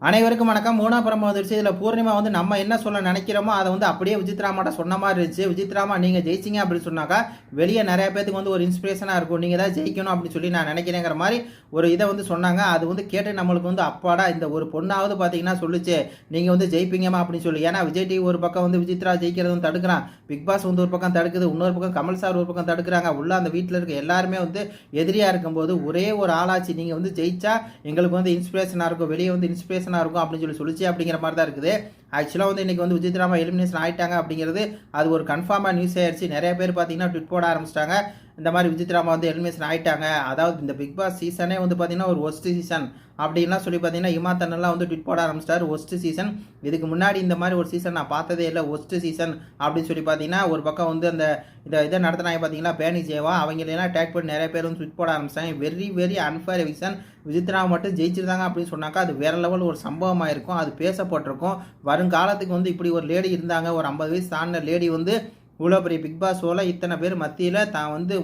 அனைவருக்கும் வணக்கம். 3ஆம் படம் வந்துருச்சு. இதில பூர்ணிமா வந்து நம்ம என்ன சொல்ல நினைக்கிறோமோ, அத வந்து அப்படியே விசித்ராமாட்ட சொன்ன மாரி இருந்துச்சு. விசித்ராமா நீங்க ஜெயிச்சீங்க அப்படின்னு சொன்னாக்கா, வெளிய நெறைய பேத்துக்கு வந்து ஒரு இன்ஸ்பிரேஷனா இருக்கும். நீங்க தான் ஜெயிக்கணும் அப்படின்னு சொல்லி நான் நினைக்கிறேங்கிற மாரி ஒரு இத வந்து சொன்னாங்க. அது வந்து கேட்டு நம்மளுக்கு வந்து அப்பாடா இந்த ஒரு பொண்ணாவது பார்த்தீங்கன்னா சொல்லுச்சே, நீங்க வந்து ஜெயிப்பீங்கம்மா அப்படின்னு சொல்லி. ஏன்னா விஜய் டிவி ஒரு பக்கம் வந்து விசித்ரா ஜெயிக்கிறதும் தடுக்கிறான். பிக் பாஸ் வந்து ஒரு பக்கம் தடுக்குது. இன்னொரு பக்கம் கமல் சார் ஒரு பக்கம் தடுக்குறாங்க. உள்ள அந்த வீட்ல இருக்க எல்லாருமே வந்து எதிரியா இருக்கும்போது, ஒரே ஒரு ஆளாச்சு நீங்க வந்து ஜெயிச்சா எங்களுக்கு வந்து இன்ஸ்பிரேஷனா இருக்கும். வெளிய வந்து இன்ஸ்பிரேஷனா இருக்கும் அப்படின்னு சொல்லிச்சு அப்படிங்கிற மாதிரி தான் இருக்குது. ஆக்சுவலாக வந்து இன்னைக்கு வந்து விசித்ராமா எலிமினேஷன் ஆயிட்டாங்க அப்படிங்கிறது அது ஒரு கன்ஃபார்மாக நியூஸ் ஆயிடுச்சு. நிறைய பேர் பார்த்தீங்கன்னா ட்விட் போட ஆரம்பிச்சிட்டாங்க. இந்த மாதிரி விசித்ராமா வந்து எலிமினேஷன் ஆயிட்டாங்க. அதாவது இந்த பிக் பாஸ் சீசனே வந்து பார்த்தீங்கன்னா ஒரு ஒஸ்ட் சீசன் அப்படின்லாம் சொல்லி பார்த்தீங்கன்னா இமாத்தனெல்லாம் வந்து ட்விட் போட ஆரம்பிச்சிட்டாரு. ஒஸ்ட் சீசன், இதுக்கு முன்னாடி இந்த மாதிரி ஒரு சீசன் நான் பார்த்ததே இல்லை, ஒஸ்ட் சீசன் அப்படின்னு சொல்லி பார்த்தீங்கன்னா ஒரு பக்கம் வந்து அந்த இதை நடத்தினாங்க பார்த்தீங்களா பேனி ஜேவா, அவங்களெல்லாம் டேக் பண்ணி நிறைய பேர் வந்து ட்விட் போட ஆரம்பிச்சிட்டாங்க. Very very unfair eviction. Vichitra மட்டும் ஜெயிச்சிருந்தாங்க அப்படின்னு சொன்னாக்கா அது வேற லெவல் ஒரு சம்பவமாக இருக்கும். அது பேசப்பட்டிருக்கும். வருங்காலத்துக்கு வந்து இப்படி ஒரு லேடி இருந்தாங்க, ஒரு 50 வயசு தாண்டின லேடி வந்து இவ்வளோ பெரிய பிக் பாஸ் ஷோவில் இத்தனை பேர் மத்தியில் தான் வந்து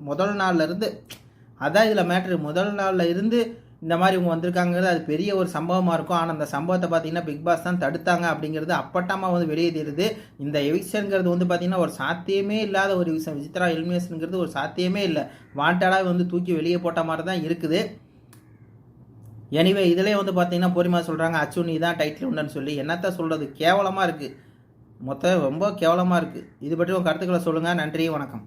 முதல் நாளில் இருந்து, அதான் இதில் மேட்ரு, முதல் நாளில் இருந்து இந்த மாதிரி இவங்க வந்திருக்காங்கிறது அது பெரிய ஒரு சம்பவமாக இருக்கும். ஆனால் அந்த சம்பவத்தை பார்த்தீங்கன்னா பிக் பாஸ் தான் தடுத்தாங்க அப்படிங்கிறது அப்பட்டமாக வந்து வெளியே தெரியுது. இந்த எவிக்ஷனுங்கிறது வந்து பார்த்தீங்கன்னா ஒரு சாத்தியமே இல்லாத ஒரு விஷயம். விசித்ரா எலிமினேஷனுங்கிறது ஒரு சாத்தியமே இல்லை. வாண்டடாக வந்து தூக்கி வெளியே போட்ட மாதிரி தான் இருக்குது. எனிவே இதிலே வந்து பார்த்தீங்கன்னா பூர்ணிமா சொல்கிறாங்க அச்சு நீ தான் டைட்டில் உண்டுன்னு சொல்லி. என்னத்த சொல்கிறது, கேவலமாக இருக்குது. மொத்தம் ரொம்ப கேவலமாக இருக்குது. இது பற்றி உங்கள் கருத்துக்களை சொல்லுங்கள். நன்றி, வணக்கம்.